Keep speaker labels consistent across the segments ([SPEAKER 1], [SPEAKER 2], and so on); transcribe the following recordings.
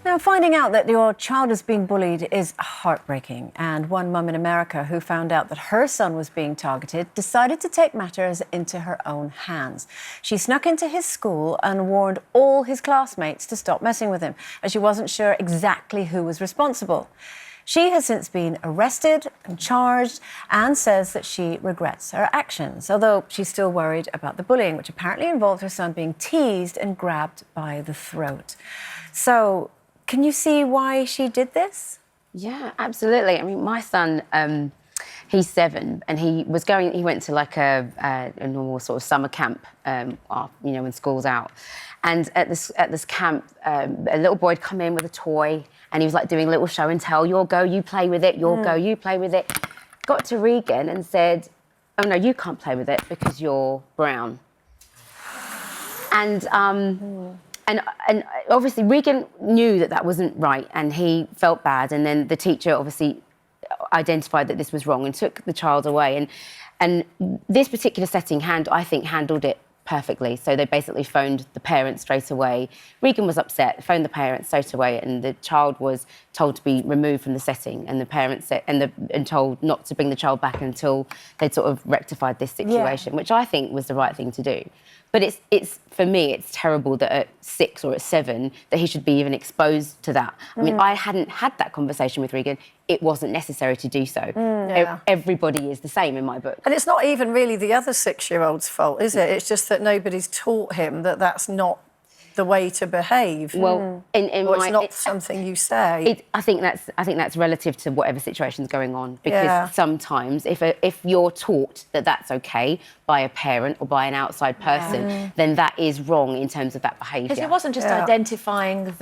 [SPEAKER 1] Now, finding out that your child has been bullied is heartbreaking, and one mum in America who found out that her son was being targeted decided to take matters into her own hands. She snuck into his school and warned all his classmates to stop messing with him, as she wasn't sure exactly who was responsible. She has since been arrested and charged and says that she regrets her actions, although she's still worried about the bullying, which apparently involved her son being teased and grabbed by the throat. So, can you see why she did this?
[SPEAKER 2] Yeah, absolutely. I mean, my son, he's 7, and he went to like a normal sort of summer camp, when school's out. And at this camp, a little boy had come in with a toy, and he was like doing a little show and tell. You'll go, you play with it. You'll go, you play with it. Got to Regan and said, "Oh no, you can't play with it because you're brown." And obviously Regan knew that that wasn't right, and he felt bad. And then the teacher obviously identified that this was wrong and took the child away. And this particular setting, I think, handled it perfectly. So they basically phoned the parents straight away. Regan was upset, phoned the parents straight away, and the child was told to be removed from the setting. And the parents said, and told not to bring the child back until they'd sort of rectified this situation, which I think was the right thing to do. But it's for me, it's terrible that at 6 or at 7 that he should be even exposed to that. I mean, I hadn't had that conversation with Regan. It wasn't necessary to do so. Everybody is the same in my book.
[SPEAKER 3] And it's not even really the other 6-year-old's fault, is it? It's just that nobody's taught him that that's not the way to behave.
[SPEAKER 2] Well,
[SPEAKER 3] it's not something you say.
[SPEAKER 2] I think that's relative to whatever situation's going on, because sometimes if you're taught that that's okay by a parent or by an outside person, then that is wrong in terms of that behaviour.
[SPEAKER 4] Because he wasn't just identifying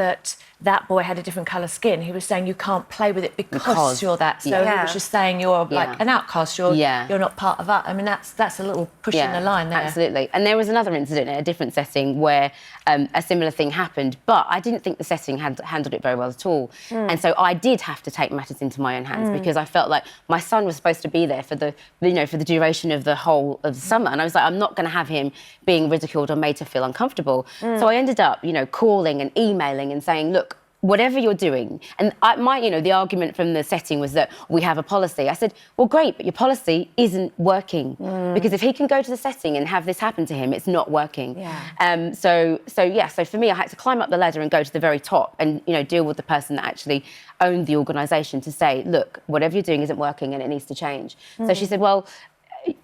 [SPEAKER 4] that boy had a different colour skin. He was saying you can't play with it because you're that. So he was just saying you're like an outcast. You're not part of that. I mean, that's a little pushing the line there.
[SPEAKER 2] Absolutely. And there was another incident in a different setting where a similar thing happened, but I didn't think the setting had handled it very well at all. And so I did have to take matters into my own hands, because I felt like my son was supposed to be there for the duration of the whole of the summer, and I was like, I'm not going to have him being ridiculed or made to feel uncomfortable. So I ended up, calling and emailing and saying, look, whatever you're doing, and the argument from the setting was that we have a policy. I said, well, great, but your policy isn't working, because if he can go to the setting and have this happen to him, it's not working. So for me, I had to climb up the ladder and go to the very top and deal with the person that actually owned the organisation to say, look, whatever you're doing isn't working and it needs to change. So she said, well,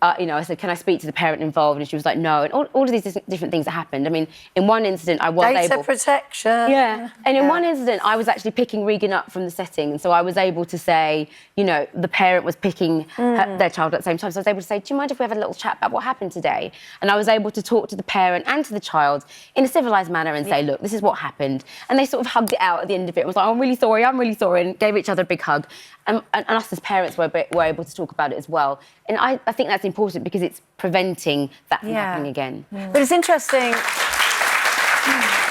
[SPEAKER 2] I said, can I speak to the parent involved? And she was like, no. And all of these different things that happened. I mean, in one incident, I was able...
[SPEAKER 3] Data protection.
[SPEAKER 2] Yeah. And in one incident, I was actually picking Regan up from the setting. And so I was able to say, the parent was picking their child at the same time. So I was able to say, do you mind if we have a little chat about what happened today? And I was able to talk to the parent and to the child in a civilised manner and say, look, this is what happened. And they sort of hugged it out at the end of it. It was like, I'm really sorry, and gave each other a big hug. And us as parents were able to talk about it as well. And I think that's important, because it's preventing that from happening again.
[SPEAKER 1] But it's interesting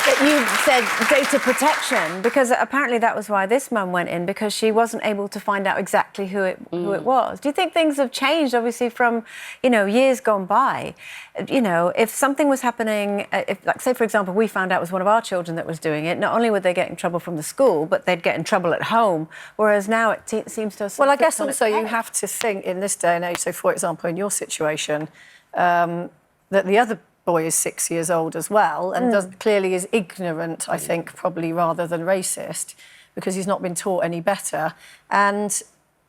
[SPEAKER 1] that you said data protection, because apparently that was why this mum went in, because she wasn't able to find out exactly who it was. Do you think things have changed, obviously, from, years gone by? If something was happening, like, say, for example, we found out it was one of our children that was doing it, not only would they get in trouble from the school, but they'd get in trouble at home, whereas now it seems to have...
[SPEAKER 3] Well, I guess also you have to think in this day and age, so, for example, in your situation, that the other boy is 6 years old as well, and clearly is ignorant, I think, probably rather than racist, because he's not been taught any better. And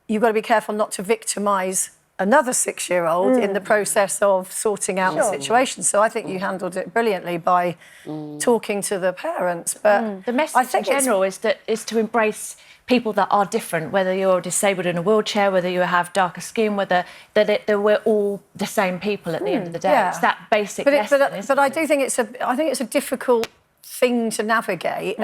[SPEAKER 3] you've got to be careful not to victimise another 6-year-old in the process of sorting out the situation. So I think you handled it brilliantly by talking to the parents. But
[SPEAKER 4] the message in general is to embrace people that are different, whether you're disabled in a wheelchair, whether you have darker skin, that we're all the same people at the end of the day. It's that basic lesson,
[SPEAKER 3] but I do think it's a difficult thing to navigate,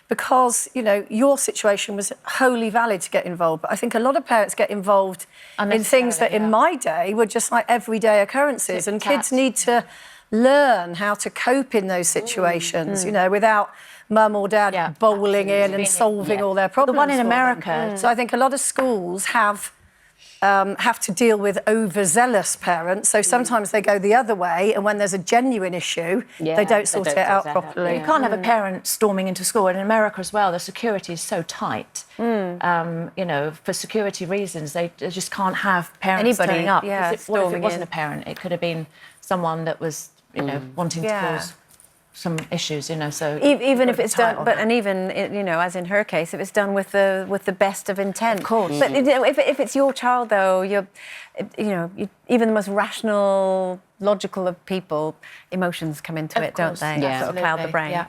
[SPEAKER 3] because your situation was wholly valid to get involved. But I think a lot of parents get involved in things that in my day were just like everyday occurrences, and kids need to learn how to cope in those situations, without mum or dad bowling in and solving all their problems.
[SPEAKER 4] The one in America.
[SPEAKER 3] So I think a lot of schools have have to deal with overzealous parents. So sometimes they go the other way, and when there's a genuine issue, they don't sort it out properly.
[SPEAKER 4] You can't have a parent storming into school. And in America as well, the security is so tight. You know, for security reasons, they just can't have parents turning up.
[SPEAKER 1] Yeah,
[SPEAKER 4] what if it wasn't a parent? It could have been someone that was, you know, wanting to cause some issues, you know. So
[SPEAKER 1] even if it's done, and even you know, as in her case, if it's done with the best of intent,
[SPEAKER 4] of course.
[SPEAKER 1] But you know, if it's your child, though, even the most rational, logical of people, emotions come into it, don't they?
[SPEAKER 2] Yeah.
[SPEAKER 1] Sort of cloud the brain.
[SPEAKER 4] Yeah.